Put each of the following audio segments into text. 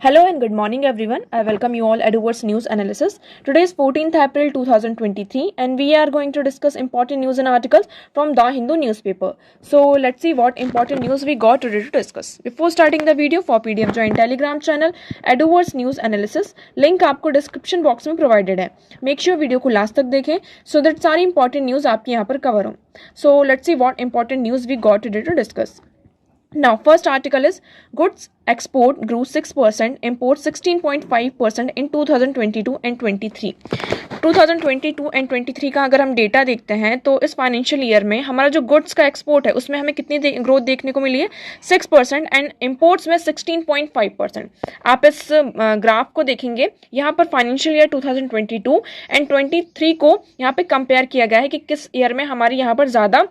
Hello and good morning everyone. I welcome you all at Eduverse News Analysis. Today is 14th April 2023 and we are going to discuss important news and articles from The Hindu newspaper. So let's see what important news we got today to discuss. Before starting the video, for PDF join Telegram channel Eduverse News Analysis. Link आपको description box में provided है. Make sure video को last तक देखें so that सारी important news आपके यहाँ पर cover हो. So let's see what important news we got today to discuss. Now, first article is goods export grew 6%, import 16.5% in 2022 and 23. 2022 and 23 का अगर हम डेटा देखते हैं तो इस फाइनेंशियल ईयर में हमारा जो गुड्स का एक्सपोर्ट है उसमें हमें कितनी ग्रोथ देखने को मिली है 6% एंड इम्पोर्ट्स में 16.5%. आप इस ग्राफ को देखेंगे, यहाँ पर फाइनेंशियल ईयर 2022 एंड 23 को यहाँ पे कंपेयर किया गया है कि किस ईयर में हमारी यहाँ पर ज़्यादा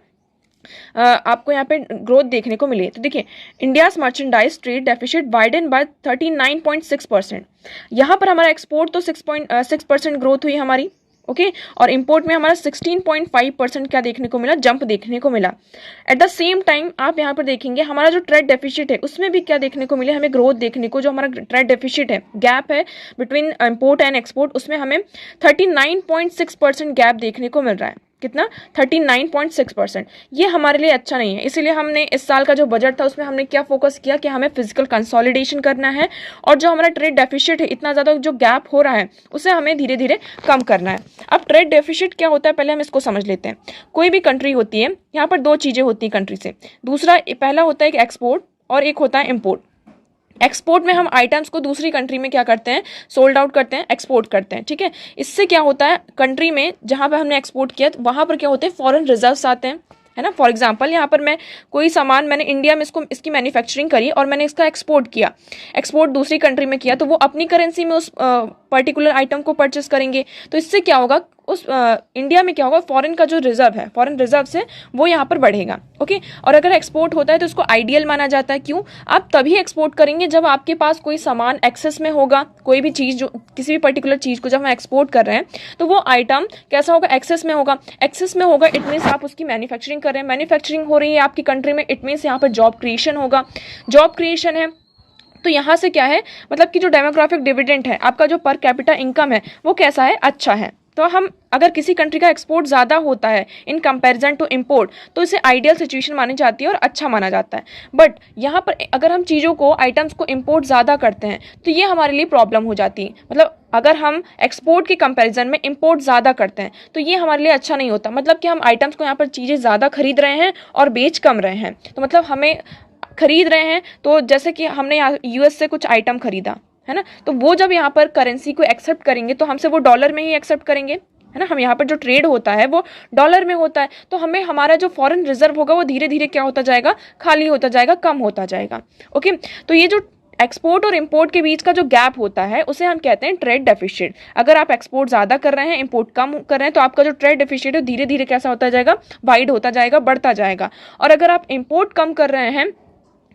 आपको यहाँ पे ग्रोथ देखने को मिली है. तो देखिए, India's merchandise trade deficit widen by 39.6%. यहाँ पर हमारा एक्सपोर्ट तो 6% ग्रोथ हुई हमारी, ओके, और इंपोर्ट में हमारा 16.5% क्या देखने को मिला, जंप देखने को मिला. एट द सेम टाइम आप यहाँ पर देखेंगे हमारा जो ट्रेड डेफिसिट है उसमें भी क्या देखने को मिले, हमें ग्रोथ देखने को, जो हमारा ट्रेड डेफिसिट है, गैप है बिटवीन इंपोर्ट एंड एक्सपोर्ट, उसमें हमें 39.6% गैप देखने को मिल रहा है. कितना? 39.6%. ये हमारे लिए अच्छा नहीं है. इसीलिए हमने इस साल का जो बजट था उसमें हमने क्या फोकस किया कि हमें फिजिकल कंसोलिडेशन करना है और जो हमारा ट्रेड डेफिसिट है, इतना ज़्यादा जो गैप हो रहा है उसे हमें धीरे धीरे कम करना है. अब ट्रेड डेफिसिट क्या होता है पहले हम इसको समझ लेते हैं. कोई भी कंट्री होती है, यहाँ पर दो चीज़ें होती हैं कंट्री से. दूसरा, पहला होता है कि एक्सपोर्ट और एक होता है इम्पोर्ट. एक्सपोर्ट में हम आइटम्स को दूसरी कंट्री में क्या करते हैं, सोल्ड आउट करते हैं, एक्सपोर्ट करते हैं. ठीक है, इससे क्या होता है, कंट्री में जहाँ पे हमने एक्सपोर्ट किया वहाँ पर क्या होते हैं, फॉरेन रिजर्व्स आते हैं, है ना. फॉर एग्जांपल, यहाँ पर मैं कोई सामान मैंने इंडिया में इसकी मैन्युफैक्चरिंग करी और मैंने इसका एक्सपोर्ट किया, एक्सपोर्ट दूसरी कंट्री में किया, तो वो अपनी करेंसी में उस पर्टिकुलर आइटम को परचेस करेंगे. तो इससे क्या होगा, उस इंडिया में क्या होगा, फॉरेन का जो रिजर्व है, फॉरेन रिजर्व से वो यहाँ पर बढ़ेगा. ओके, और अगर एक्सपोर्ट होता है तो उसको आइडियल माना जाता है. क्यों? आप तभी एक्सपोर्ट करेंगे जब आपके पास कोई सामान एक्सेस में होगा. कोई भी चीज़, जो किसी भी पर्टिकुलर चीज़ को जब हम एक्सपोर्ट कर रहे हैं तो वो आइटम कैसा होगा, एक्सेस में होगा. एक्सेस में होगा, इट मीन्स आप उसकी मैन्युफैक्चरिंग कर रहे हैं, मैन्युफैक्चरिंग हो रही है आपकी कंट्री में, इट मीन्स यहाँ पर जॉब क्रिएशन होगा. जॉब क्रिएशन है तो यहाँ से क्या है, मतलब कि जो डेमोग्राफिक डिविडेंड है, आपका जो पर कैपिटा इनकम है वो कैसा है, अच्छा है. तो हम अगर किसी कंट्री का एक्सपोर्ट ज़्यादा होता है इन कंपैरिजन टू इंपोर्ट तो इसे आइडियल सिचुएशन मानी जाती है और अच्छा माना जाता है. बट यहाँ पर अगर हम चीज़ों को, आइटम्स को इंपोर्ट ज़्यादा करते हैं तो ये हमारे लिए प्रॉब्लम हो जाती है. मतलब अगर हम एक्सपोर्ट के कंपैरिजन में इंपोर्ट ज़्यादा करते हैं तो ये हमारे लिए अच्छा नहीं होता. मतलब कि हम आइटम्स को यहाँ पर चीज़ें ज़्यादा खरीद रहे हैं और बेच कम रहे हैं. तो मतलब हमें खरीद रहे हैं, तो जैसे कि हमने यूएस से कुछ आइटम खरीदा, है ना, तो वो जब यहाँ पर करेंसी को एक्सेप्ट करेंगे तो हमसे वो डॉलर में ही एक्सेप्ट करेंगे, है ना. हम यहाँ पर जो ट्रेड होता है वो डॉलर में होता है, तो हमें हमारा जो फॉरेन रिजर्व होगा वो धीरे धीरे क्या होता जाएगा, खाली होता जाएगा, कम होता जाएगा. ओके, तो ये जो एक्सपोर्ट और इंपोर्ट के बीच का जो गैप होता है उसे हम कहते हैं ट्रेड डेफिसिट. अगर आप एक्सपोर्ट ज़्यादा कर रहे हैं, इंपोर्ट कम कर रहे हैं, तो आपका जो ट्रेड डेफिसिट है धीरे धीरे कैसा होता जाएगा, वाइड होता जाएगा, बढ़ता जाएगा. और अगर आप इंपोर्ट कम कर रहे हैं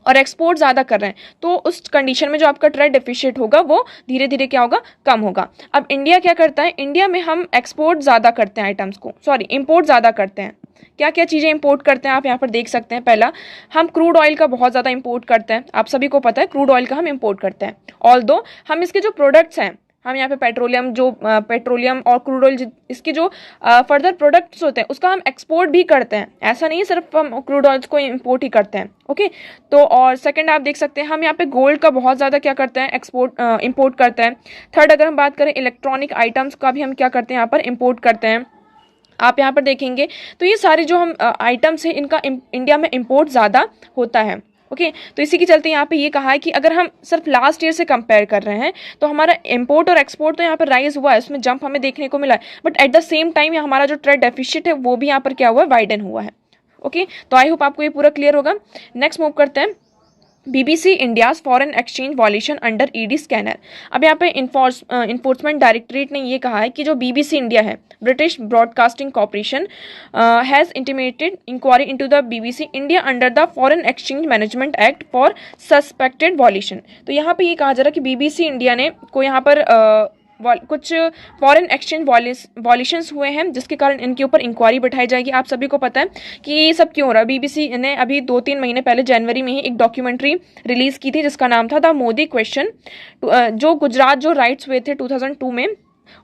और एक्सपोर्ट ज़्यादा कर रहे हैं तो उस कंडीशन में जो आपका ट्रेड डेफिसिट होगा वो धीरे धीरे क्या होगा, कम होगा. अब इंडिया क्या करता है, इंडिया में हम एक्सपोर्ट ज़्यादा करते हैं आइटम्स को, इंपोर्ट ज़्यादा करते हैं. क्या क्या चीज़ें इंपोर्ट करते हैं आप यहाँ पर देख सकते हैं. पहला, हम क्रूड ऑयल का बहुत ज़्यादा इंपोर्ट करते हैं. आप सभी को पता है क्रूड ऑयल का हम इंपोर्ट करते हैं. ऑल्दो हम इसके जो प्रोडक्ट्स हैं, हम यहाँ पे पेट्रोलियम और क्रूड ऑयल, इसके जो फर्दर प्रोडक्ट्स होते हैं उसका हम एक्सपोर्ट भी करते हैं. ऐसा नहीं है सिर्फ हम क्रूड ऑयल्स को इंपोर्ट ही करते हैं. ओके, तो और सेकंड आप देख सकते हैं हम यहाँ पे गोल्ड का बहुत ज़्यादा क्या करते हैं, इंपोर्ट करते हैं. थर्ड, अगर हम बात करें इलेक्ट्रॉनिक आइटम्स का भी हम क्या करते हैं, यहाँ पर इंपोर्ट करते हैं. आप यहाँ पर देखेंगे तो ये सारे जो हम आइटम्स हैं इनका इंडिया में इंपोर्ट ज़्यादा होता है. ओके, तो इसी के चलते यहाँ पे ये कहा है कि अगर हम सिर्फ लास्ट ईयर से कंपेयर कर रहे हैं तो हमारा इंपोर्ट और एक्सपोर्ट तो यहाँ पर राइज हुआ है, उसमें जंप हमें देखने को मिला है. But at the same time हमारा जो ट्रेड डेफिसिट है वो भी यहाँ पर क्या हुआ है, वाइडन हुआ है. ओके, तो आई होप आपको ये पूरा क्लियर होगा. नेक्स्ट मूव करते हैं. BBC India's foreign exchange violation under ED scanner. अब यहाँ पे इन्फोर्समेंट डायरेक्टरेट ने ये कहा है कि जो BBC इंडिया है, British Broadcasting Corporation, has intimated inquiry into the BBC India under the Foreign Exchange Management Act for suspected violation. तो यहाँ पे ये कहा जा रहा है कि BBC इंडिया ने को यहाँ पर कुछ फॉरेन एक्सचेंज वॉल्यूशंस हुए हैं, जिसके कारण इनके ऊपर इंक्वायरी बैठाई जाएगी। आप सभी को पता है कि ये सब क्यों हो रहा है। बीबीसी ने अभी 2-3 महीने पहले जनवरी में ही एक डॉक्यूमेंट्री रिलीज की थी जिसका नाम था द मोदी क्वेश्चन, जो गुजरात जो राइट्स हुए थे 2002 में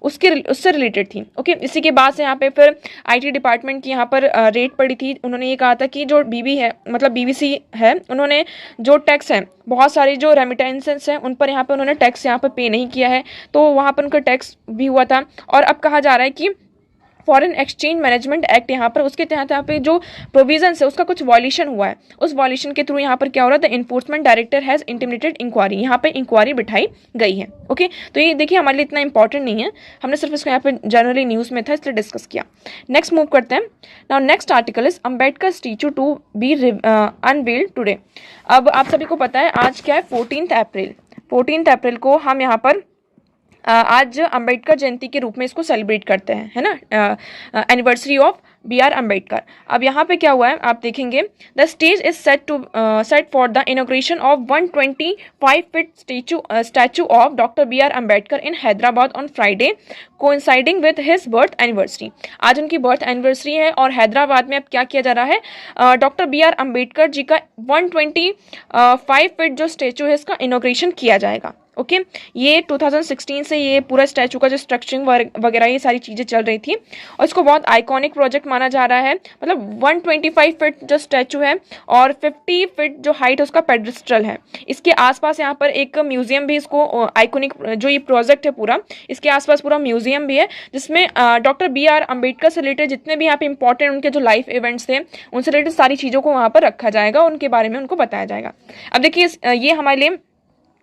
उससे रिलेटेड थी। ओके, इसी के बाद से यहाँ पे फिर आईटी डिपार्टमेंट की यहाँ पर रेड पड़ी थी। उन्होंने ये कहा था कि जो बीबीसी है, उन्होंने जो टैक्स है, बहुत सारी जो रेमिटेंसेस हैं उन पर यहाँ पे उन्होंने टैक्स यहाँ पर पे नहीं किया है, तो वहाँ पर उनका टैक्स भी हुआ था। और अब कहा जा रहा है कि फॉरेन एक्सचेंज मैनेजमेंट एक्ट यहाँ पर, उसके तहत यहाँ पे जो प्रोविजन है उसका कुछ वॉल्यूशन हुआ है। उस वॉल्यूशन के थ्रू यहाँ पर क्या हो रहा है, the enforcement director has intimated inquiry, यहाँ पे इंक्वायरी बिठाई गई है। ओके, तो ये देखिए हमारे लिए इतना इंपॉर्टेंट नहीं है, हमने सिर्फ इसको यहाँ पे जनरली न्यूज़ में था इसलिए डिस्कस किया। नेक्स्ट मूव करते हैं। Now next article is Ambedkar statue to be unveiled today. अब आप सभी को पता है आज क्या है, 14 अप्रैल को हम यहाँ पर आज अंबेडकर जयंती के रूप में इसको सेलिब्रेट करते हैं, है ना, एनिवर्सरी ऑफ BR अम्बेडकर। अब यहाँ पे क्या हुआ है आप देखेंगे, the stage is set for the inauguration of 125 feet statue of doctor BR Ambedkar in Hyderabad on Friday coinciding with his birth anniversary. आज उनकी बर्थ एनिवर्सरी है और हैदराबाद में अब क्या किया जा रहा है, डॉक्टर BR अम्बेडकर जी का 125 फीट जो स्टैचू है इसका इनॉग्रेशन किया जाएगा। ओके, ये 2016 से ये पूरा स्टैचू का जो स्ट्रक्चरिंग वगैरह ये सारी चीज़ें चल रही थी और इसको बहुत आइकॉनिक प्रोजेक्ट माना जा रहा है। मतलब 125 फीट जो स्टैचू है और 50 फीट जो हाइट है उसका पेडेस्ट्रल है। इसके आसपास यहाँ पर एक म्यूजियम भी, इसको आइकॉनिक जो ये प्रोजेक्ट है पूरा, इसके आसपास पूरा म्यूजियम भी है जिसमें डॉक्टर BR अम्बेडकर से रिलेटेड जितने भी यहाँ पे इंपॉर्टेंट उनके जो लाइफ इवेंट्स थे उनसे रिलेटेड सारी चीज़ों को वहाँ पर रखा जाएगा, उनके बारे में उनको बताया जाएगा। अब देखिए ये हमारे लिए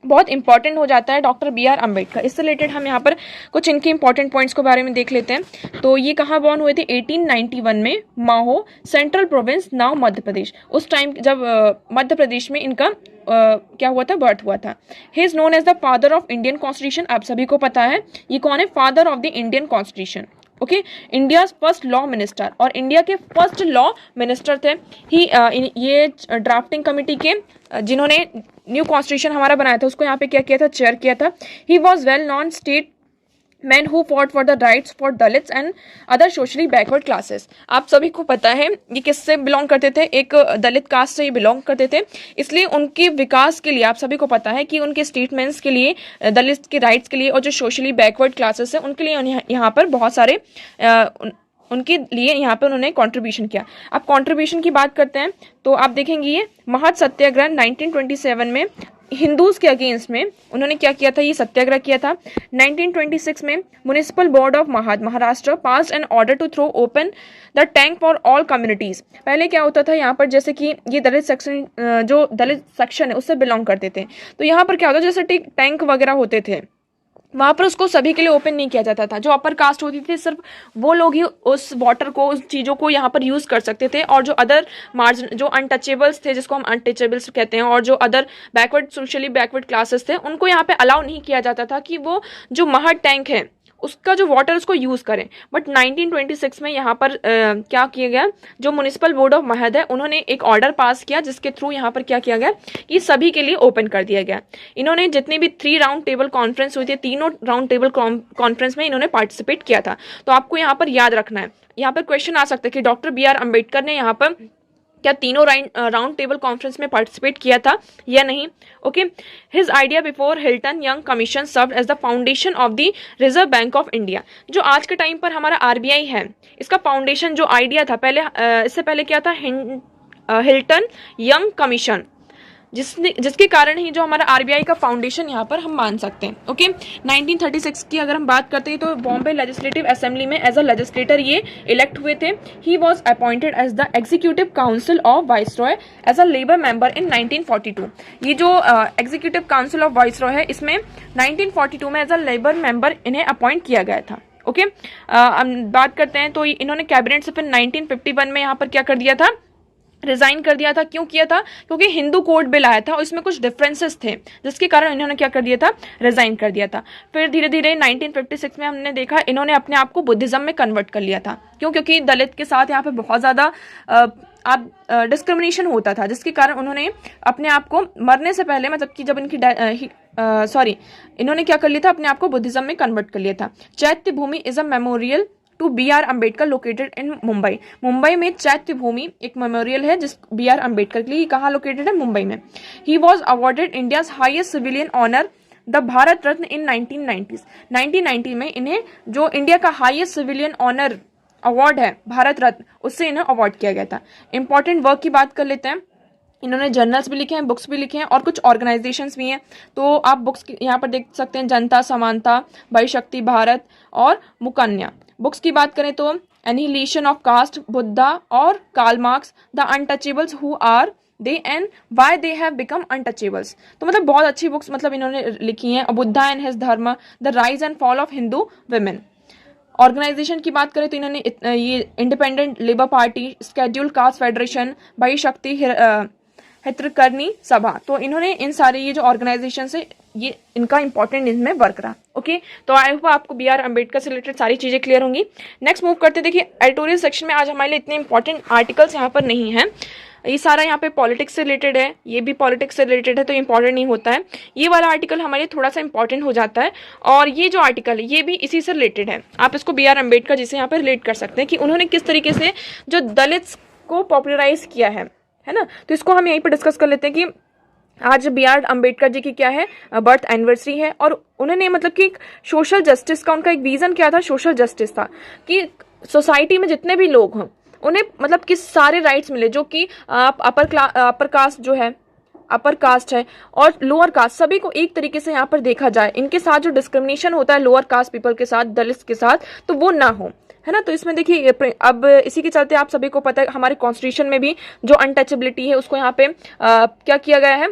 बहुत इंपॉर्टेंट हो जाता है डॉक्टर BR अम्बेडकर। इससे रिलेटेड हम यहाँ पर कुछ इनके इंपॉर्टेंट पॉइंट्स के बारे में देख लेते हैं। तो ये कहाँ बॉर्न हुए थे, 1891 में माहो, central province, now Madhya Pradesh. उस टाइम जब मध्य प्रदेश में इनका क्या हुआ था, बर्थ हुआ था। He is known as the father of Indian constitution. आप सभी को पता है ये कौन है, father of the Indian constitution. Okay, India first law minister, और इंडिया के फर्स्ट लॉ मिनिस्टर थे ही। ये ड्राफ्टिंग कमेटी के जिन्होंने न्यू कॉन्स्टिट्यूशन हमारा बनाया था उसको यहाँ पे क्या किया था, चेयर किया था। He was well non state man who fought for the rights for Dalits and other socially backward classes. आप सभी को पता है ये किससे बिलोंग करते थे, एक दलित कास्ट से ये बिलोंग करते थे, इसलिए उनके विकास के लिए आप सभी को पता है कि उनके स्टेटमेंट्स के लिए, दलित के राइट्स के लिए और जो सोशली बैकवर्ड क्लासेस है उनके लिए यहाँ पर बहुत सारे उनके लिए यहाँ पे उन्होंने कंट्रीब्यूशन किया। अब कंट्रीब्यूशन की बात करते हैं तो आप देखेंगे ये महत सत्याग्रह 1927 में हिंदूज के अगेंस्ट में उन्होंने क्या किया था, ये सत्याग्रह किया था। 1926 में municipal board of Maharashtra pass an order to throw open the tank for all communities. पहले क्या होता था यहाँ पर, जैसे कि ये दलित सेक्शन, जो दलित सेक्शन है उससे बिलोंग करते थे, तो यहाँ पर क्या होता जैसे टैंक वगैरह होते थे वहाँ पर उसको सभी के लिए ओपन नहीं किया जाता था। जो अपर कास्ट होती थी सिर्फ वो लोग ही उस वाटर को, उस चीज़ों को यहाँ पर यूज़ कर सकते थे, और जो अदर मार्जिन, जो अनटचेबल्स थे, जिसको हम अनटचेबल्स कहते हैं, और जो other backward, socially backward classes थे, उनको यहाँ पे अलाउ नहीं किया जाता था कि वो जो महट टैंक है उसका जो वाटर उसको यूज़ करें। बट 1926 में यहाँ पर क्या किया गया, जो म्युनिसिपल बोर्ड ऑफ महद है उन्होंने एक ऑर्डर पास किया जिसके थ्रू यहाँ पर क्या किया गया कि सभी के लिए ओपन कर दिया गया। इन्होंने जितनी भी 3 राउंड टेबल कॉन्फ्रेंस हुई थी, तीनों राउंड टेबल कॉन्फ्रेंस में इन्होंने पार्टिसिपेट किया था। तो आपको यहाँ पर याद रखना है, यहाँ पर क्वेश्चन आ सकता है कि डॉक्टर BR अम्बेडकर ने यहाँ पर क्या तीनों राउंड टेबल कॉन्फ्रेंस में पार्टिसिपेट किया था या नहीं। Okay, his idea before Hilton Young commission served as the foundation of the Reserve Bank of India. जो आज के टाइम पर हमारा RBI है, इसका फाउंडेशन जो आइडिया था पहले, इससे पहले क्या था, हिल्टन यंग कमीशन, जिसके कारण ही जो हमारा RBI का फाउंडेशन यहाँ पर हम मान सकते हैं। ओके, 1936 की अगर हम बात करते हैं तो बॉम्बे लेजिस्लेटिव असेंबली में एज अ लेजिस्लेटर ये इलेक्ट हुए थे। He was appointed as the executive council of viceroy as a labour member in 1942। ये जो एग्जीक्यूटिव काउंसिल ऑफ वाइसरॉय है इसमें 1942 में एज अ लेबर मेंबर इन्हें अपॉइंट किया गया था। ओके, बात करते हैं तो इन्होंने कैबिनेट से फिर 1951 में यहाँ पर क्या कर दिया था, रिजाइन कर दिया था। क्यों किया था, क्योंकि हिंदू कोड बिल आया था और इसमें कुछ डिफरेंसेस थे जिसके कारण इन्होंने क्या कर दिया था, रिजाइन कर दिया था। फिर धीरे धीरे 1956 में हमने देखा इन्होंने अपने आप को बुद्धिज्म में कन्वर्ट कर लिया था। क्यों, क्योंकि दलित के साथ यहाँ पे बहुत ज़्यादा डिस्क्रिमिनेशन होता था, जिसके कारण उन्होंने अपने आप को मरने से पहले, मतलब कि जब इनकी इन्होंने क्या कर लिया था, अपने आप को बुद्धिज्म में कन्वर्ट कर लिया था। Chaitya Bhoomi is a memorial to B R. Ambedkar located in Mumbai. Mumbai में चैत्य भूमि एक मेमोरियल है जिस बी.आर. अम्बेडकर के लिए, कहाँ लोकेटेड है, मुंबई में। He was awarded India's highest civilian honour the Bharat Ratna in 1990s। 1990 में इन्हें जो इंडिया का हाईएस्ट सिविलियन ऑनर अवार्ड है भारत रत्न, उससे इन्हें अवार्ड किया गया था। इंपॉर्टेंट वर्क की बात कर लेते हैं। इन्होंने जर्नल्स भी लिखे हैं, बुक्स भी लिखे हैं और कुछ ऑर्गेनाइजेशंस भी हैं। तो आप बुक्स यहाँ पर देख सकते हैं, जनता, समानता, भाई शक्ति भारत और मुकन्या। बुक्स की बात करें तो एनिहिलेशन ऑफ कास्ट, बुद्धा और Karl Marx, the untouchables who are they and why they have become untouchables. तो मतलब बहुत अच्छी बुक्स मतलब इन्होंने लिखी हैं। Buddha and his dharma, the rise and fall of Hindu women. Organisation की बात करें तो इन्होंने ये independent labour party, scheduled caste federation, भाई शक्ति हितकर्णी सभा, तो इन्होंने इन सारे ये जो ऑर्गेनाइजेशन है ये इनका इंपॉर्टेंट इनमें वर्क रहा। ओके, तो आई होप आपको बी.आर. अम्बेडकर से रिलेटेड सारी चीजें क्लियर होंगी। नेक्स्ट मूव करते, देखिए एडिटोरियल सेक्शन में आज हमारे लिए इतने इंपॉर्टेंट आर्टिकल्स यहाँ पर नहीं है। ये सारा यहाँ पे पॉलिटिक्स से रिलेटेड है, ये भी पॉलिटिक्स से रिलेटेड है, तो इंपॉर्टेंट नहीं होता है। ये वाला आर्टिकल हमारे लिए थोड़ा सा इंपॉर्टेंट हो जाता है, और ये जो आर्टिकल है ये भी इसी से रिलेटेड है। आप इसको बी.आर. अम्बेडकर जी से यहाँ पे रिलेट कर सकते हैं कि उन्होंने किस तरीके से जो दलित्स को पॉपुलराइज किया है ना। तो इसको हम यहीं पर डिस्कस कर लेते हैं कि आज बी.आर. अम्बेडकर जी की क्या है, बर्थ एनिवर्सरी है, और उन्होंने मतलब कि सोशल जस्टिस का उनका एक विजन क्या था, सोशल जस्टिस था कि सोसाइटी में जितने भी लोग हों उन्हें मतलब कि सारे राइट्स मिले, जो कि अपर कास्ट जो है, अपर कास्ट है और लोअर कास्ट, सभी को एक तरीके से यहाँ पर देखा जाए। इनके साथ जो डिस्क्रिमिनेशन होता है लोअर कास्ट पीपल के साथ, दलित के साथ, तो वो ना हो, है ना। तो इसमें देखिए अब इसी के चलते आप सभी को पता है हमारे कॉन्स्टिट्यूशन में भी जो अनटचेबिलिटी है उसको यहाँ पे क्या किया गया है,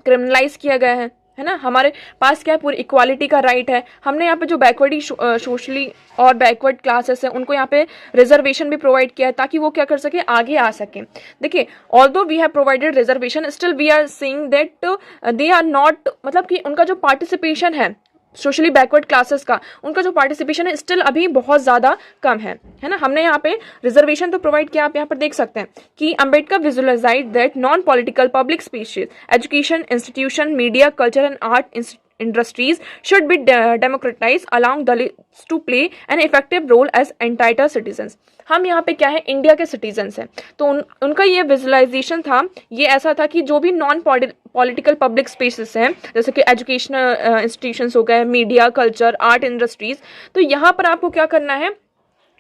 क्रिमिनलाइज किया गया है ना। हमारे पास क्या है, पूरी इक्वालिटी का राइट है। हमने यहाँ पे जो बैकवर्ड सोशली और बैकवर्ड क्लासेस है उनको यहाँ पे रिजर्वेशन भी प्रोवाइड किया है, ताकि वो क्या कर सके, आगे आ सके। देखिए, although we have provided reservation, still we are seeing that they are not, मतलब कि उनका जो पार्टिसिपेशन है सोशली बैकवर्ड क्लासेस का, उनका जो पार्टिसिपेशन है स्टिल अभी बहुत ज़्यादा कम है ना। हमने यहाँ पे रिजर्वेशन तो प्रोवाइड किया, आप यहाँ पर देख सकते हैं कि Ambedkar visualised that non political public spaces, education institution, media, culture and art industries should be democratized, allowing Dalits to play an effective role as entitled citizens। हम यहाँ पे क्या है, इंडिया के सिटीजन्स हैं, तो उनका ये विजुअलाइजेशन था, ये ऐसा था कि जो भी नॉन पॉलिटिकल पब्लिक स्पेसेस हैं, जैसे कि एजुकेशनल इंस्टीट्यूशंस हो गए, मीडिया, कल्चर, आर्ट इंडस्ट्रीज, तो यहाँ पर आपको क्या करना है,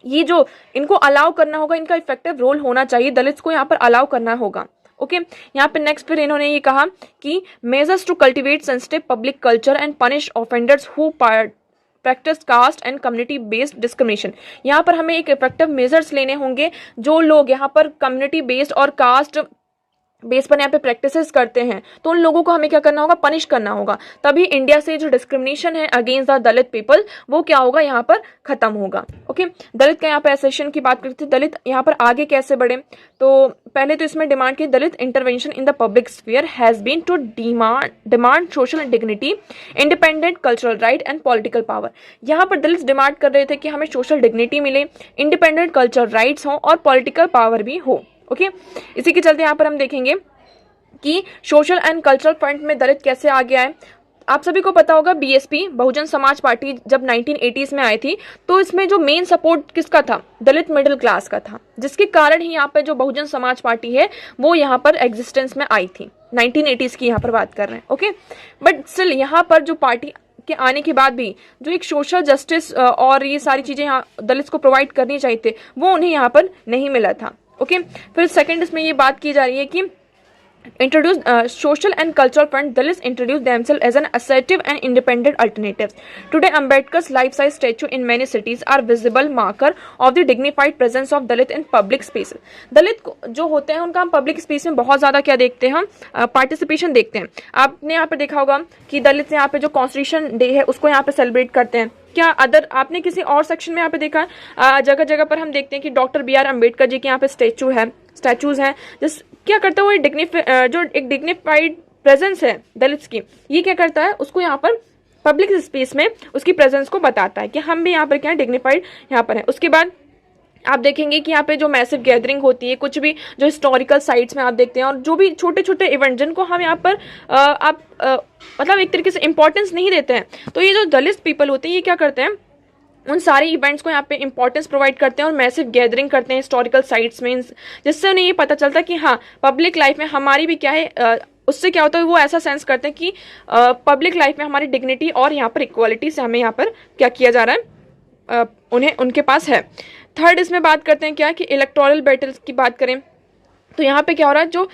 ये जो इनको अलाउ करना होगा, इनका इफेक्टिव रोल होना चाहिए, दलित्स को यहाँ पर अलाउ करना होगा। ओके, यहाँ पे नेक्स्ट फिर इन्होंने ये कहा कि measures to cultivate sensitive public culture and punish offenders who practise caste and community based discrimination. यहाँ पर हमें एक इफेक्टिव मेजर्स लेने होंगे, जो लोग यहाँ पर कम्युनिटी बेस्ड और कास्ट बेस पर यहाँ पे प्रैक्टिसेस करते हैं, तो उन लोगों को हमें क्या करना होगा, पनिश करना होगा। तभी इंडिया से जो डिस्क्रिमिनेशन है अगेंस्ट द दलित पीपल, वो क्या होगा, यहाँ पर खत्म होगा। ओके, दलित का यहाँ पे एसेशन की बात करते थे, दलित यहाँ पर आगे कैसे बढ़े, तो पहले तो इसमें डिमांड की, Dalit intervention in the public sphere has been to demand social dignity, independent cultural right and political power. यहाँ पर दलित डिमांड कर रहे थे कि हमें सोशल डिग्निटी मिले, इंडिपेंडेंट कल्चरल राइट्स हो और पॉलिटिकल पावर भी हो। ओके, इसी के चलते यहाँ पर हम देखेंगे कि सोशल एंड कल्चरल फ्रंट में दलित कैसे आगे आए। आप सभी को पता होगा बीएसपी, बहुजन समाज पार्टी, जब 1980s में आई थी, तो इसमें जो मेन सपोर्ट किसका था, दलित मिडिल क्लास का था, जिसके कारण ही यहाँ पे जो बहुजन समाज पार्टी है वो यहाँ पर एग्जिस्टेंस में आई थी। 1980s की यहाँ पर बात कर रहे हैं। ओके, बट स्टिल यहाँ पर जो पार्टी के आने के बाद भी जो एक सोशल जस्टिस और ये सारी चीजें यहाँ दलित को प्रोवाइड करनी चाहिए थे, वो उन्हें यहाँ पर नहीं मिला था। ओके, फिर सेकंड इसमें ये बात की जा रही है कि introduced social and cultural front, Dalits introduced themselves as an assertive and independent alternatives. Today, Ambedkar's life-size statue in many cities are visible marker of the dignified presence of Dalit in public spaces. दलित जो होते हैं उनका हम public space में बहुत ज़्यादा क्या देखते हैं, हम पार्टिसिपेशन देखते हैं। आपने यहाँ पे देखा होगा कि दलित यहाँ पे जो कॉन्स्टिट्यूशन डे है उसको यहाँ पे सेलिब्रेट करते हैं। क्या अदर आपने किसी और सेक्शन में यहाँ पे देखा, जगह जगह पर हम देखते हैं कि डॉक्टर बी.आर. अम्बेडकर जी के यहाँ पे स्टैचूज हैं, जिस क्या करता है वो जो एक डिग्निफाइड प्रेजेंस है दलित्स की, ये क्या करता है, उसको यहाँ पर पब्लिक स्पेस में उसकी प्रेजेंस को बताता है कि हम भी यहाँ पर क्या डिग्निफाइड यहाँ पर है। उसके बाद आप देखेंगे कि यहाँ पे जो मैसिव गैदरिंग होती है, कुछ भी जो हिस्टोरिकल साइट्स में आप देखते हैं, और जो भी छोटे छोटे इवेंट जिनको हम यहाँ पर मतलब एक तरीके से इंपॉर्टेंस नहीं देते हैं, तो ये जो दलित पीपल होते हैं ये क्या करते हैं, उन सारे इवेंट्स को यहाँ पे इंपॉर्टेंस प्रोवाइड करते हैं और मैसिव गैदरिंग करते हैं हिस्टोरिकल साइट्स में, जिससे उन्हें ये पता चलता है कि हाँ पब्लिक लाइफ में हमारी भी क्या है, उससे क्या होता है वो ऐसा सेंस करते हैं कि पब्लिक लाइफ में हमारी डिग्निटी और यहाँ पर इक्वालिटी से हमें यहाँ पर क्या किया जा रहा है, उन्हें उनके पास है। थर्ड इसमें बात करते हैं क्या कि इलेक्टोरल बैटल्स की बात करें तो यहाँ पे क्या हो रहा है, जो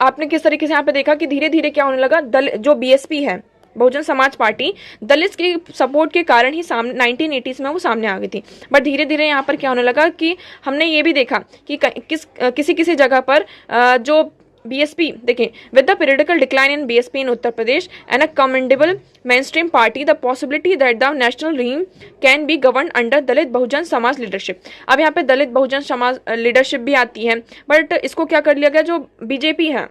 आपने किस तरीके से यहाँ पे देखा कि धीरे धीरे क्या होने लगा, जो बीएसपी है, बहुजन समाज पार्टी, दलित के सपोर्ट के कारण ही सामने 1980s में वो सामने आ गई थी। बट धीरे धीरे यहाँ पर क्या होने लगा कि हमने ये भी देखा कि किसी किसी जगह पर जो बीएसपी देखें, with the periodical decline in BSP in Uttar Pradesh and a commendable mainstream party, the possibility that the national regime can be governed under Dalit Bahujan Samaj leadership. अब यहाँ पे दलित बहुजन समाज लीडरशिप भी आती है, बट इसको क्या कर लिया गया, जो बीजेपी है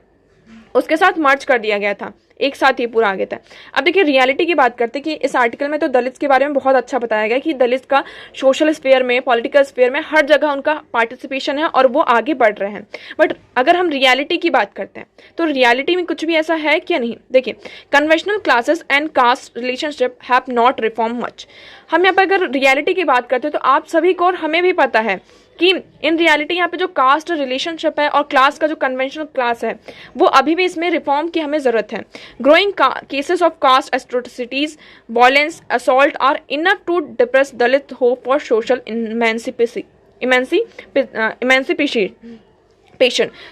उसके साथ मर्ज कर दिया गया था, एक साथ ही पूरा आ गया था। अब देखिए रियलिटी की बात करते हैं कि इस आर्टिकल में तो दलित के बारे में बहुत अच्छा बताया गया कि दलित का सोशल स्फेयर में, पॉलिटिकल स्फेयर में हर जगह उनका पार्टिसिपेशन है और वो आगे बढ़ रहे हैं। बट अगर हम रियलिटी की बात करते हैं तो रियलिटी में कुछ भी ऐसा है क्या, नहीं। देखिए, conventional classes and caste relationship have not reform much. हम यहाँ पर अगर रियलिटी की बात करते हैं तो आप सभी को और हमें भी पता है कि इन रियलिटी यहाँ पे जो कास्ट रिलेशनशिप है और क्लास का जो कन्वेंशनल क्लास है वो अभी भी इसमें रिफॉर्म की हमें जरूरत है। Growing cases of caste atrocities, violence, assault are enough to depress Dalit hope for social emancipation.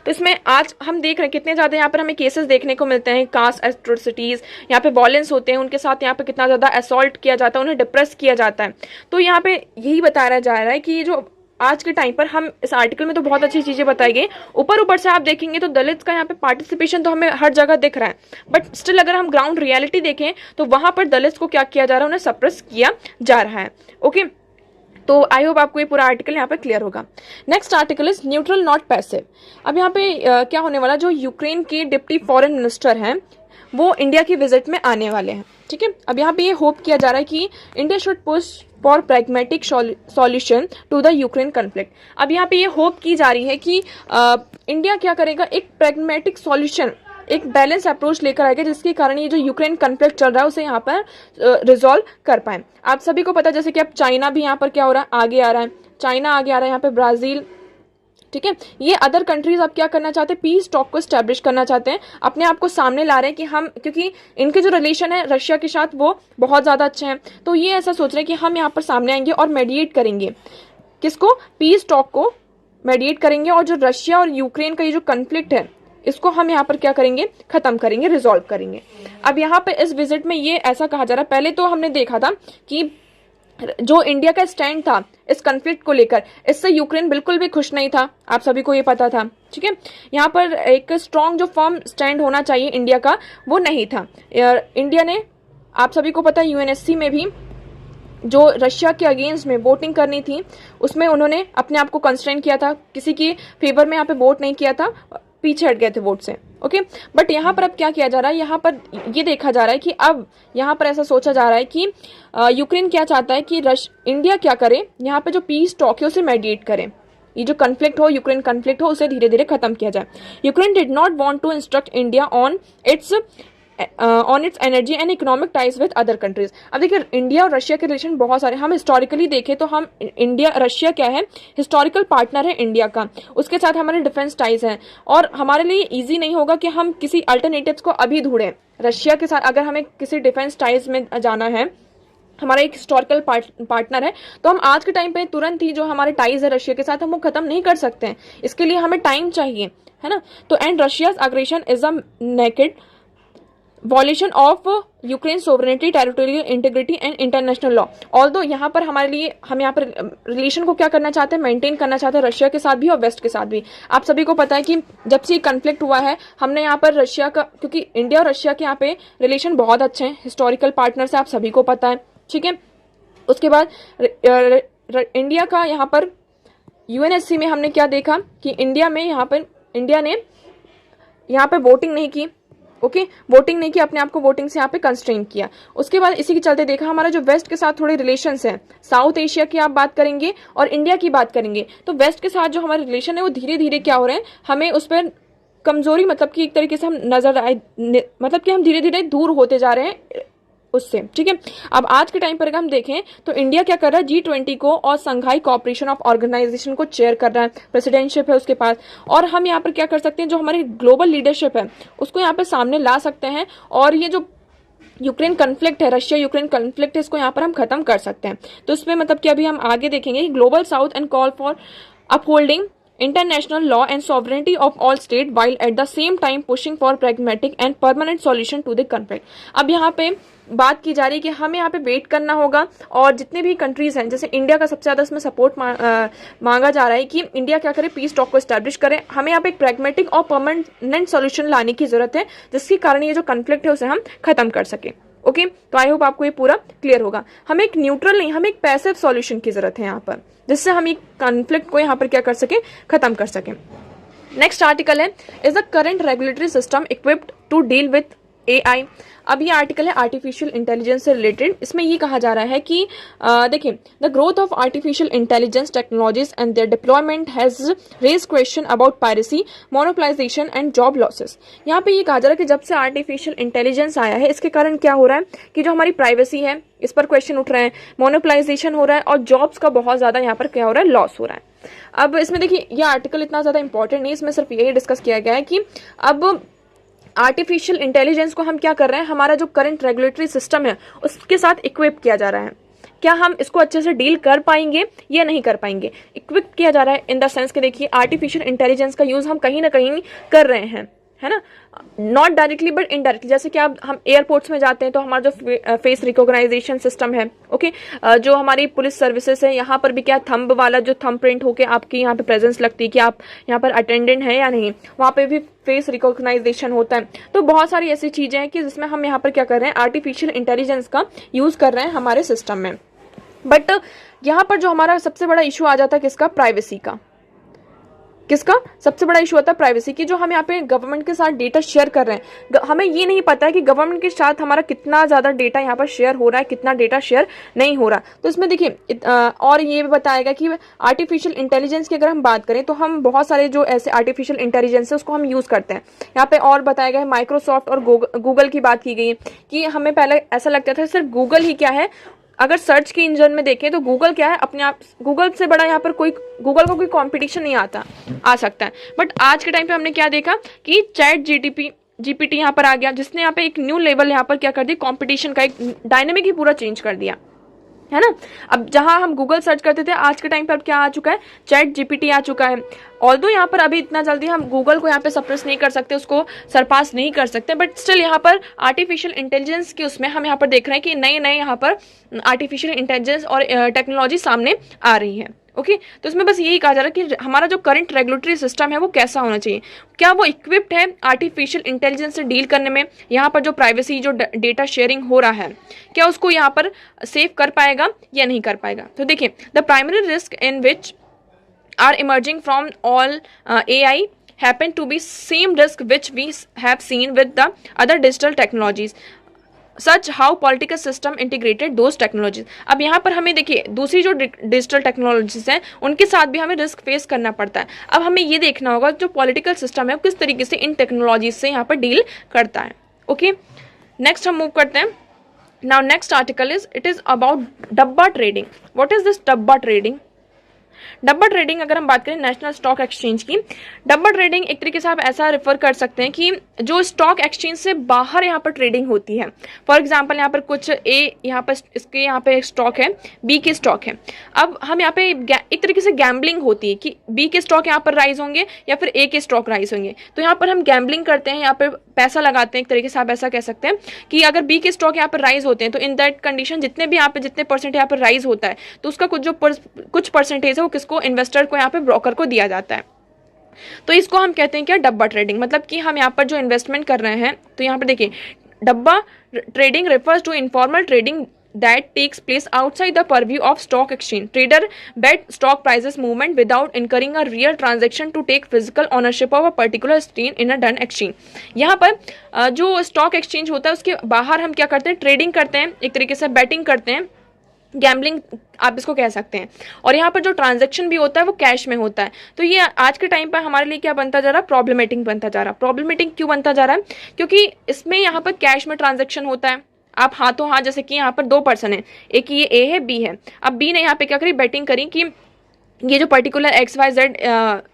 तो इसमें आज हम देख रहे हैं कितने ज़्यादा यहाँ पर हमें केसेस देखने को मिलते हैं, कास्ट एट्रोसिटीज़, यहाँ पे वॉयलेंस होते हैं, उनके साथ यहाँ पे कितना ज़्यादा असॉल्ट किया जाता है, उन्हें डिप्रेस किया जाता है। तो यहाँ पे यही बताया जा रहा है कि जो आज के टाइम पर हम इस आर्टिकल में तो बहुत अच्छी चीज़ें बताई गई, ऊपर से आप देखेंगे तो दलित का यहाँ पे पार्टिसिपेशन तो हमें हर जगह दिख रहा है, बट स्टिल अगर हम ग्राउंड रियलिटी देखें तो वहाँ पर दलित को क्या किया जा रहा है, उन्हें सप्रेस किया जा रहा है। ओके, तो आई होप आपको ये पूरा आर्टिकल यहाँ पे क्लियर होगा। Next article is neutral not passive. अब यहाँ पे क्या होने वाला, जो यूक्रेन के डिप्टी फॉरेन मिनिस्टर हैं वो इंडिया की विजिट में आने वाले हैं, ठीक है। अब यहाँ पे ये होप किया जा रहा है कि India should push for pragmatic solution to the Ukraine conflict. अब यहाँ पे ये होप की जा रही है कि इंडिया क्या करेगा, एक प्रैग्मेटिक सॉल्यूशन, एक बैलेंस अप्रोच लेकर आएगा जिसके कारण ये जो यूक्रेन कॉन्फ्लिक्ट चल रहा है उसे यहाँ पर रिजॉल्व कर पाए। आप सभी को पता है जैसे कि अब चाइना भी यहाँ पर क्या हो रहा है, आगे आ रहा है, चाइना आगे आ रहा है, यहाँ पे ब्राजील, ठीक है। ये अदर कंट्रीज अब क्या करना चाहते हैं, पीस टॉक को स्टैब्लिश करना चाहते हैं, अपने आप को सामने ला रहे हैं कि हम, क्योंकि इनके जो रिलेशन है रशिया के साथ वो बहुत ज़्यादा अच्छे हैं, तो ये ऐसा सोच रहे हैं कि हम यहाँ पर सामने आएंगे और मेडिएट करेंगे, किसको, पीस टॉक को मेडिएट करेंगे, और जो रशिया और यूक्रेन का ये जो कन्फ्लिक्ट है इसको हम यहाँ पर क्या करेंगे, खत्म करेंगे, रिजॉल्व करेंगे। अब यहाँ पे इस विजिट में ये ऐसा कहा जा रहा है, पहले तो हमने देखा था कि जो इंडिया का स्टैंड था इस कन्फ्लिक्ट को लेकर, इससे यूक्रेन बिल्कुल भी खुश नहीं था, आप सभी को ये पता था, ठीक है। यहाँ पर एक स्ट्रॉन्ग जो फर्म स्टैंड होना चाहिए इंडिया का वो नहीं था। इंडिया ने, आप सभी को पता है, यूएनएससी में भी जो रशिया के अगेंस्ट में वोटिंग करनी थी उसमें उन्होंने अपने आप को कंस्ट्रेन किया था, किसी की फेवर में यहाँ पे वोट नहीं किया था, पीछे हट गए थे वोट से, ओके। बट यहाँ पर अब क्या किया जा रहा है, यहाँ पर ये देखा जा रहा है कि अब यहाँ पर ऐसा सोचा जा रहा है कि यूक्रेन क्या चाहता है कि इंडिया क्या करे, यहाँ पे जो पीस टॉक है उसे मेडिएट करे, ये जो कन्फ्लिक्ट हो, यूक्रेन कन्फ्लिक्ट हो, उसे धीरे धीरे खत्म किया जाए। Ukraine did not want to instruct India on its energy and economic ties with other countries. अब देखिए इंडिया और रशिया के रिलेशन बहुत सारे, हम हिस्टोरिकली देखें तो हम इंडिया, रशिया क्या है, हिस्टोरिकल पार्टनर है इंडिया का, उसके साथ हमारे डिफेंस टाइज हैं, और हमारे लिए इजी नहीं होगा कि हम किसी अल्टरनेटिव्स को अभी ढूंढें रशिया के साथ। अगर हमें किसी डिफेंस टाइज में जाना है, हमारा एक हिस्टोरिकल पार्टनर है, तो हम आज के टाइम पे तुरंत ही जो हमारे टाइज है रशिया के साथ हम वो खत्म नहीं कर सकते हैं, इसके लिए हमें टाइम चाहिए, है ना। तो and Russia's aggression is a naked violation of Ukraine sovereignty, territorial integrity and international law. Although यहाँ पर हमारे लिए, हम यहाँ पर रिलेशन को क्या करना चाहते हैं, मेंटेन करना चाहते हैं रशिया के साथ भी और वेस्ट के साथ भी। आप सभी को पता है कि जब से कन्फ्लिक्ट हुआ है हमने यहाँ पर रशिया का, क्योंकि इंडिया और रशिया के यहाँ पे रिलेशन बहुत अच्छे हैं, हिस्टोरिकल पार्टनर से, आप सभी को पता है, ठीक है। उसके बाद इंडिया का यहाँ पर यूएनएससी में हमने क्या देखा कि इंडिया में यहाँ पर इंडिया ने यहाँ पर वोटिंग नहीं की, ओके, वोटिंग नहीं किया, अपने आप को वोटिंग से यहाँ पे कंस्ट्रेन किया। उसके बाद इसी के चलते देखा हमारा जो वेस्ट के साथ थोड़े रिलेशंस हैं, साउथ एशिया की आप बात करेंगे और इंडिया की बात करेंगे, तो वेस्ट के साथ जो हमारे रिलेशन है वो धीरे धीरे क्या हो रहे हैं, हमें उस पर कमजोरी, मतलब कि एक तरीके से हम नजर आए, मतलब कि हम धीरे धीरे दूर होते जा रहे हैं उससे, ठीक है। अब आज के टाइम पर अगर हम देखें तो इंडिया क्या कर रहा है, G20 को और संघाई कोऑपरेशन ऑफ ऑर्गेनाइजेशन को चेयर कर रहा है, प्रेसिडेंटशिप है उसके पास, और हम यहाँ पर क्या कर सकते हैं, जो हमारी ग्लोबल लीडरशिप है उसको यहाँ पर सामने ला सकते हैं, और ये जो यूक्रेन कन्फ्लिक्ट है, रशिया यूक्रेन कन्फ्लिक्ट है, इसको यहाँ पर हम खत्म कर सकते हैं। तो इसमें मतलब कि अभी हम आगे देखेंगे, global south and call for upholding international law and sovereignty of all state while at the same time pushing for pragmatic and permanent solution to the conflict। अब यहाँ पे बात की जा रही है कि हमें यहाँ पे वेट करना होगा, और जितने भी कंट्रीज हैं, जैसे इंडिया का सबसे ज्यादा इसमें सपोर्ट मांगा जा रहा है कि इंडिया क्या करे, पीस टॉक को स्टैब्लिश करे। हमें यहाँ पे एक प्रैग्मेटिक और परमानेंट सॉल्यूशन लाने की जरूरत है, जिसके कारण ये जो कन्फ्लिक्ट है उसे हम खत्म कर सके। ओके, तो आई होप आपको ये पूरा क्लियर होगा। हमें एक न्यूट्रल नहीं, हमें एक पैसिव सॉल्यूशन की जरूरत है यहाँ पर, जिससे हम एक कॉन्फ्लिक्ट को यहाँ पर क्या कर सके, खत्म कर सके। नेक्स्ट आर्टिकल है, is the current regulatory system equipped to deal with AI। अब ये आर्टिकल है आर्टिफिशियल इंटेलिजेंस से रिलेटेड। इसमें ये कहा जा रहा है कि देखिए, the growth of artificial intelligence technologies and their deployment has raise question about piracy, monopolisation and job losses. यहाँ पे ये कहा जा रहा है कि जब से आर्टिफिशियल इंटेलिजेंस आया है, इसके कारण क्या हो रहा है कि जो हमारी प्राइवेसी है इस पर क्वेश्चन उठ रहे हैं, मोनोपलाइजेशन हो रहा है, और जॉब्स का बहुत ज्यादा यहाँ पर क्या हो रहा है, लॉस हो रहा है। अब इसमें देखिए, ये आर्टिकल इतना ज्यादा इंपॉर्टेंट नहीं, इसमें सिर्फ यही डिस्कस किया गया है कि अब आर्टिफिशियल इंटेलिजेंस को हम क्या कर रहे हैं, हमारा जो करंट रेगुलेटरी सिस्टम है उसके साथ इक्विप किया जा रहा है। क्या हम इसको अच्छे से डील कर पाएंगे या नहीं कर पाएंगे। इक्विप किया जा रहा है इन द सेंस कि देखिए, आर्टिफिशियल इंटेलिजेंस का यूज हम कहीं ना कहीं कर रहे हैं, है ना, नॉट डायरेक्टली बट इनडायरेक्टली। जैसे कि अब हम एयरपोर्ट्स में जाते हैं तो हमारा जो फेस रिकॉग्नाइजेशन सिस्टम है, ओके, जो हमारी पुलिस सर्विसेज है, यहाँ पर भी क्या थंब वाला जो थंब प्रिंट होके आपकी यहाँ पे प्रेजेंस लगती है कि आप यहाँ पर अटेंडेंट है या नहीं, वहाँ पे भी फेस रिकॉग्नाइजेशन होता है। तो बहुत सारी ऐसी चीजें हैं कि जिसमें हम यहाँ पर क्या कर रहे हैं, आर्टिफिशियल इंटेलिजेंस का यूज कर रहे हैं हमारे सिस्टम में। बट यहाँ पर जो हमारा सबसे बड़ा इशू आ जाता है किसका, प्राइवेसी का। किसका सबसे बड़ा इशू होता है, प्राइवेसी की। जो हम यहाँ पे गवर्नमेंट के साथ डेटा शेयर कर रहे हैं, हमें ये नहीं पता है कि गवर्नमेंट के साथ हमारा कितना ज्यादा डेटा यहाँ पर शेयर हो रहा है, कितना डेटा शेयर नहीं हो रहा। तो इसमें देखिए, और ये भी बताएगा कि आर्टिफिशियल इंटेलिजेंस की अगर हम बात करें तो हम बहुत सारे जो ऐसे आर्टिफिशियल इंटेलिजेंस है उसको हम यूज करते हैं। यहाँ पे और बताया गया है, माइक्रोसॉफ्ट और गूगल की बात की गई है कि हमें पहले ऐसा लगता था सिर्फ गूगल ही क्या है। अगर सर्च के इंजन में देखें तो गूगल क्या है, अपने आप गूगल से बड़ा यहाँ पर कोई, गूगल को कोई कंपटीशन नहीं आ सकता है। बट आज के टाइम पे हमने क्या देखा कि चैट जीपीटी यहाँ पर आ गया, जिसने यहाँ पे एक न्यू लेवल यहाँ पर क्या कर दिया, कंपटीशन का एक डायनेमिक ही पूरा चेंज कर दिया, है ना। अब जहां हम गूगल सर्च करते थे, आज के टाइम पर अब क्या आ चुका है, चैट जीपीटी आ चुका है। ऑल्दो यहाँ पर अभी इतना जल्दी हम गूगल को यहाँ पे सप्रेस नहीं कर सकते, उसको सरपास नहीं कर सकते, बट स्टिल यहाँ पर आर्टिफिशियल इंटेलिजेंस के उसमें हम यहाँ पर देख रहे हैं कि नए नए यहाँ पर आर्टिफिशियल इंटेलिजेंस और टेक्नोलॉजी सामने आ रही है। ओके, तो इसमें बस यही कहा जा रहा है कि हमारा जो करंट रेगुलेटरी सिस्टम है वो कैसा होना चाहिए, क्या वो इक्विप्ड है आर्टिफिशियल इंटेलिजेंस से डील करने में, यहाँ पर जो प्राइवेसी, जो डेटा शेयरिंग हो रहा है, क्या उसको यहाँ पर सेव कर पाएगा या नहीं कर पाएगा। तो देखिए, the primary risk in which are emerging from all AI happen to be same risk which we have seen with the other digital technologies such how political system integrated those technologies. अब यहाँ पर हमें देखिए, दूसरी जो digital technologies हैं उनके साथ भी हमें रिस्क फेस करना पड़ता है। अब हमें ये देखना होगा जो पॉलिटिकल सिस्टम है वो किस तरीके से इन टेक्नोलॉजीज से यहाँ पर डील करता है। ओके, नेक्स्ट हम मूव करते हैं। Now next article is, it is about डब्बा ट्रेडिंग। व्हाट इज दिस डब्बा ट्रेडिंग। डब्बा ट्रेडिंग अगर हम बात करें नेशनल स्टॉक एक्सचेंज की, डब्बा ट्रेडिंग एक तरीके से आप ऐसा रेफर कर सकते हैं कि जो स्टॉक एक्सचेंज से बाहर यहाँ पर ट्रेडिंग होती है। फॉर एग्जांपल, यहाँ पर कुछ यहाँ पर इसके यहाँ पे एक स्टॉक है, बी के स्टॉक है। अब हम यहाँ पे एक तरीके से गैम्बलिंग होती है कि बी के स्टॉक यहाँ पर राइज होंगे या फिर ए के स्टॉक राइज होंगे, तो यहाँ पर हम गैम्बलिंग करते हैं, यहाँ पर पैसा लगाते हैं। एक तरीके से आप ऐसा कह सकते हैं कि अगर बी के स्टॉक यहाँ पर राइज होते हैं तो इन दैट कंडीशन जितने भी यहाँ पे जितने परसेंट यहाँ पर राइज होता है तो उसका कुछ परसेंटेज है वो किसको, इन्वेस्टर को, यहाँ पे ब्रोकर को दिया जाता है। तो इसको हम कहते हैं क्या, डब्बा ट्रेडिंग। मतलब कि हम यहाँ पर जो इन्वेस्टमेंट कर रहे हैं, तो यहाँ पर देखिए, dabba trading refers to informal trading that takes place outside the purview of stock exchange. Trader bet stock prices movement without incurring a real transaction to take physical ownership of a particular stake in a done exchange. यहाँ पर जो stock exchange होता है उसके बाहर हम क्या करते हैं, ट्रेडिंग करते हैं, एक तरीके से बैटिंग करते हैं, गैम्बलिंग आप इसको कह सकते हैं। और यहाँ पर जो ट्रांजैक्शन भी होता है वो कैश में होता है। तो ये आज के टाइम पर हमारे लिए क्या बनता जा रहा है, प्रॉब्लमेटिक बनता जा रहा है। प्रॉब्लमेटिक क्यों बनता जा रहा है, क्योंकि इसमें यहाँ पर कैश में ट्रांजैक्शन होता है। आप हाथों हाथ, जैसे कि यहाँ पर दो पर्सन है, एक ये ए है, बी है। अब बी ने यहाँ पे क्या करी, बैटिंग करी कि ये जो पर्टिकुलर XYZ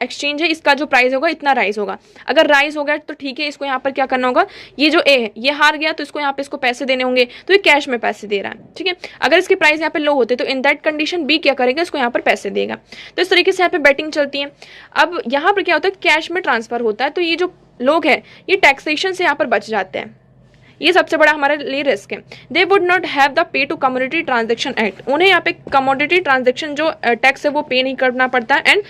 एक्सचेंज है इसका जो प्राइस होगा इतना राइज होगा। अगर राइज हो गया तो ठीक है, इसको यहाँ पर क्या करना होगा, ये जो ए है ये हार गया तो इसको यहाँ पे इसको पैसे देने होंगे, तो ये कैश में पैसे दे रहा है, ठीक है। अगर इसके प्राइस यहाँ पे लो होते तो इन दैट कंडीशन बी क्या करेगा, इसको यहाँ पर पैसे देगा। तो इस तरीके से यहाँ पे बैटिंग चलती है। अब यहाँ पर क्या होता है, कैश में ट्रांसफर होता है, तो ये जो लोग हैं ये टैक्सेशन से यहाँ पर बच जाते हैं। ये सबसे बड़ा हमारे लिए रिस्क है। They would not have the pay to commodity transaction act, उन्हें यहाँ पे कमोडिटी ट्रांजेक्शन जो टैक्स है वो पे नहीं करना पड़ता है। And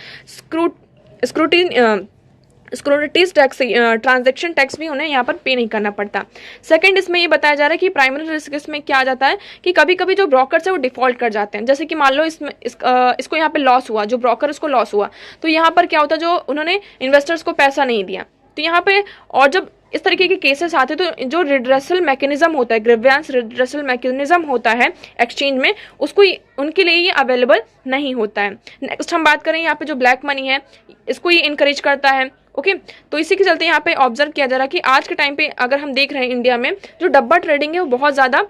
securities tax, transaction tax भी उन्हें यहाँ पर पे नहीं करना पड़ता। सेकंड, इसमें ये बताया जा रहा है कि प्राइमरी रिस्क इसमें क्या आ जाता है कि कभी कभी जो ब्रोकर्स है वो डिफॉल्ट कर जाते हैं। जैसे कि मान लो इसको यहाँ पे लॉस हुआ, जो ब्रोकर उसको लॉस हुआ, तो यहाँ पर क्या होता है, जो उन्होंने इन्वेस्टर्स को पैसा नहीं दिया, तो यहाँ पे और जब इस तरीके के केसेस आते हैं तो जो रिड्रेसल मैकेनिज्म होता है, ग्रीवेंस रिड्रेसल मैकेनिज्म होता है एक्सचेंज में, उसको उनके लिए ये अवेलेबल नहीं होता है। नेक्स्ट हम बात करें यहाँ पे जो ब्लैक मनी है, इसको ये इनकरेज करता है। ओके, तो इसी के चलते यहाँ पे ऑब्जर्व किया जा रहा है कि आज के टाइम पे अगर हम देख रहे हैं इंडिया में जो डब्बा ट्रेडिंग है वो बहुत ज़्यादा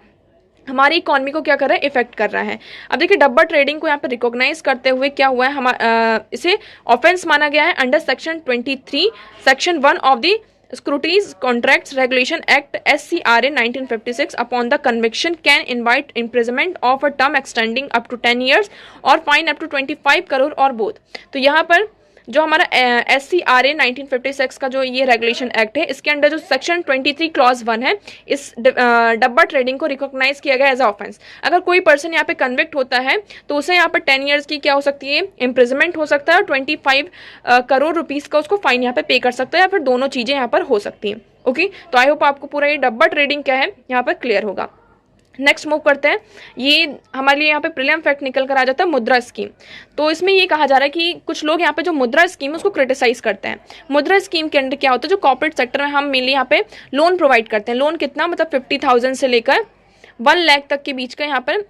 हमारी इकोनॉमी को क्या कर रहा है, इफेक्ट कर रहा है। अब देखिए डब्बा ट्रेडिंग को यहाँ पे रिकॉग्नाइज करते हुए क्या हुआ है, इसे ऑफेंस माना गया है under section 23 section 1 of the Securities Contracts Regulation Act SCRA 1956 upon the conviction can invite imprisonment of a term extending up to 10 years or fine up to 25 crore or both। तो यहाँ पर जो हमारा SCRA 1956 का जो ये regulation act है, इसके अंडर जो सेक्शन 23 क्लॉज 1 है, इस डब्बा ट्रेडिंग को रिकॉग्नाइज किया गया एज अ ऑफेंस। अगर कोई पर्सन यहाँ पे कन्विक्ट होता है तो उसे यहाँ पर 10 ईयर्स की क्या हो सकती है, इम्प्रिजनमेंट हो सकता है, और 25 करोड़ रुपीस का उसको फाइन यहाँ पे पे कर सकता है, या फिर दोनों चीजें यहाँ पर हो सकती हैं। ओके, तो आई होप आपको पूरा ये डब्बा ट्रेडिंग क्या है यहाँ पर क्लियर होगा। नेक्स्ट मूव करते हैं, ये हमारे लिए यहाँ पे प्रीलिम फैक्ट निकल कर आ जाता है मुद्रा स्कीम। तो इसमें ये कहा जा रहा है कि कुछ लोग यहाँ पे जो मुद्रा स्कीम है उसको क्रिटिसाइज करते हैं। मुद्रा स्कीम के अंदर क्या होता है, जो कॉर्पोरेट सेक्टर में हम मेनली यहाँ पे लोन प्रोवाइड करते हैं। लोन कितना, मतलब 50,000 से लेकर 1 लाख तक के बीच का यहाँ पर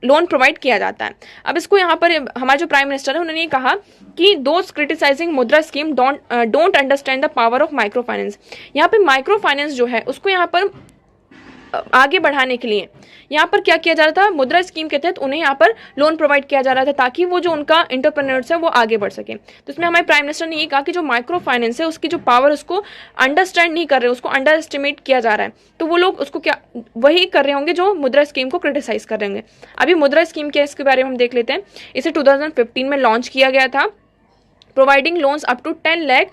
लोन प्रोवाइड किया जाता है। अब इसको यहाँ पर हमारे जो प्राइम मिनिस्टर है उन्होंने ये कहा कि दोज क्रिटिसाइजिंग मुद्रा scheme don't understand the power of micro finance. यहाँ पे माइक्रो फाइनेंस जो है उसको यहाँ पर आगे बढ़ाने के लिए यहाँ पर क्या किया जा रहा था, मुद्रा स्कीम के तहत उन्हें यहाँ पर लोन प्रोवाइड किया जा रहा था ताकि वो जो उनका एंटरप्रेन्योर्स है वो आगे बढ़ सके। तो इसमें हमारे प्राइम मिनिस्टर ने ये कहा कि जो माइक्रो फाइनेंस है उसकी जो पावर उसको अंडरस्टैंड नहीं कर रहे, उसको अंडर एस्टिमेट किया जा रहा है। तो वो लोग उसको क्या वही कर रहे होंगे जो मुद्रा स्कीम को क्रिटिसाइज कर रहे होंगे। अभी मुद्रा स्कीम क्या है इसके बारे में हम देख लेते हैं। इसे 2015 में लॉन्च किया गया था, providing loans up to 10 lakh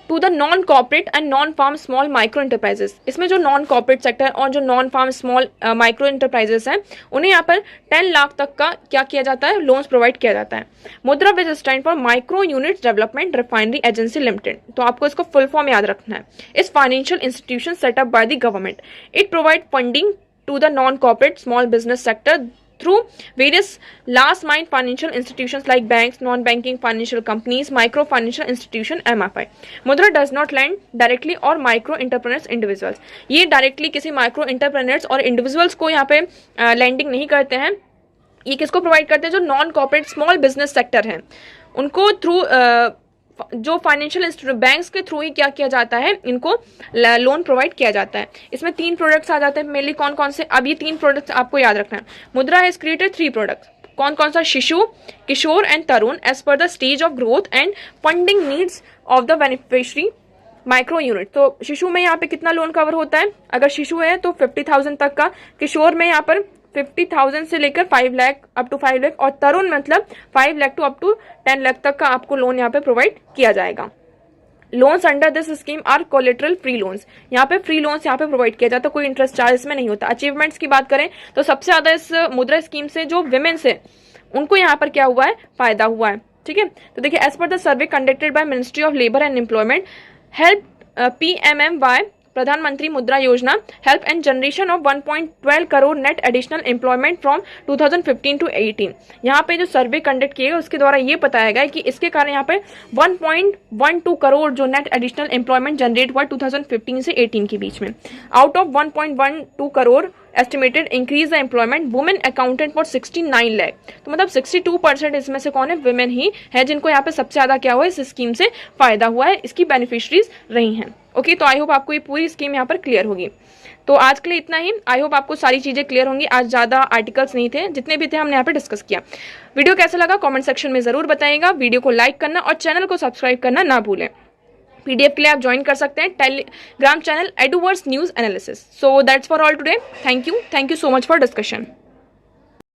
to the non corporate and non farm small micro enterprises. इसमें जो नॉन कॉर्पोरेट सेक्टर और जो non farm small micro enterprises हैं उन्हें यहाँ पर 10 लाख तक का क्या किया जाता है, लोन्स प्रोवाइड किया जाता है। Mudra which stand for micro unit development refinery agency limited. तो आपको इसको फुल फॉर्म याद रखना है। इस financial institution setup by the government, it provide funding to the non corporate small business sector through various last mile financial institutions like banks, non-banking financial companies, micro financial institution MFI. मुद्रा does not lend directly or micro entrepreneurs individuals. ये directly किसी micro entrepreneurs और individuals को यहाँ पे lending नहीं करते हैं। ये किसको प्रोवाइड करते हैं, जो non corporate small business sector हैं उनको थ्रू जो फाइनेंशियल इंस्टीट्यूट बैंक्स के थ्रू ही क्या किया जाता है, इनको लोन प्रोवाइड किया जाता है। इसमें 3 प्रोडक्ट्स आ जाते हैं मेनली। कौन कौन से, अब ये 3 प्रोडक्ट्स आपको याद रखना है। मुद्रा हैज क्रिएटेड 3 प्रोडक्ट्स। कौन कौन सा, Shishu, Kishor and Tarun as per the stage of growth and funding needs of the beneficiary micro unit. तो शिशु में यहाँ पे कितना लोन कवर होता है, अगर शिशु है तो 50,000 तक का, किशोर में यहाँ पर 50,000 से लेकर 5 लाख अप टू 5 लाख, और तरुण मतलब 5 lakh to up to 10 lakh तक का आपको लोन यहाँ पे प्रोवाइड किया जाएगा। Loans under this scheme are collateral free loans. यहाँ पे फ्री लोन्स यहाँ पे प्रोवाइड किया जाता है, कोई इंटरेस्ट चार्ज इसमें नहीं होता। अचीवमेंट्स की बात करें तो सबसे ज्यादा इस मुद्रा स्कीम से जो विमेन्स है उनको यहाँ पर क्या हुआ है, फायदा हुआ है। ठीक है, तो देखिए as per the survey conducted by ministry of labour and employment help PMMY Pradhan Mantri Mudra Yojana help and generation of 1.12 crore net additional employment from 2015 to 18। यहाँ पे जो सर्वे कंडक्ट किए उसके द्वारा ये बताया गया कि इसके कारण यहाँ पे 1.12 करोड़ जो नेट एडिशनल एम्प्लॉयमेंट जनरेट हुआ 2015 से 18 के बीच में। Out of 1.12 crore estimated increase the employment women accountant for 69 lakh. तो मतलब 62% इसमें से कौन है, वुमेन ही है जिनको यहाँ पे सबसे ज्यादा क्या हुआ इस स्कीम से फायदा हुआ है, इसकी बेनिफिशरीज रही हैं। ओके, तो आई होप आपको ये पूरी स्कीम यहाँ पर क्लियर होगी। तो आज के लिए इतना ही। आई होप आपको सारी चीजें क्लियर होंगी। आज ज्यादा आर्टिकल्स नहीं थे, जितने भी थे हमने यहाँ पे डिस्कस किया। वीडियो कैसा लगा कमेंट सेक्शन में जरूर बताइएगा। वीडियो को लाइक करना और चैनल को सब्सक्राइब करना ना भूलें। पीडीएफ के लिए आप ज्वाइन कर सकते हैं टेलीग्राम चैनल एडुवर्ड्स news analysis. So that's for all today. Thank you so much for discussion.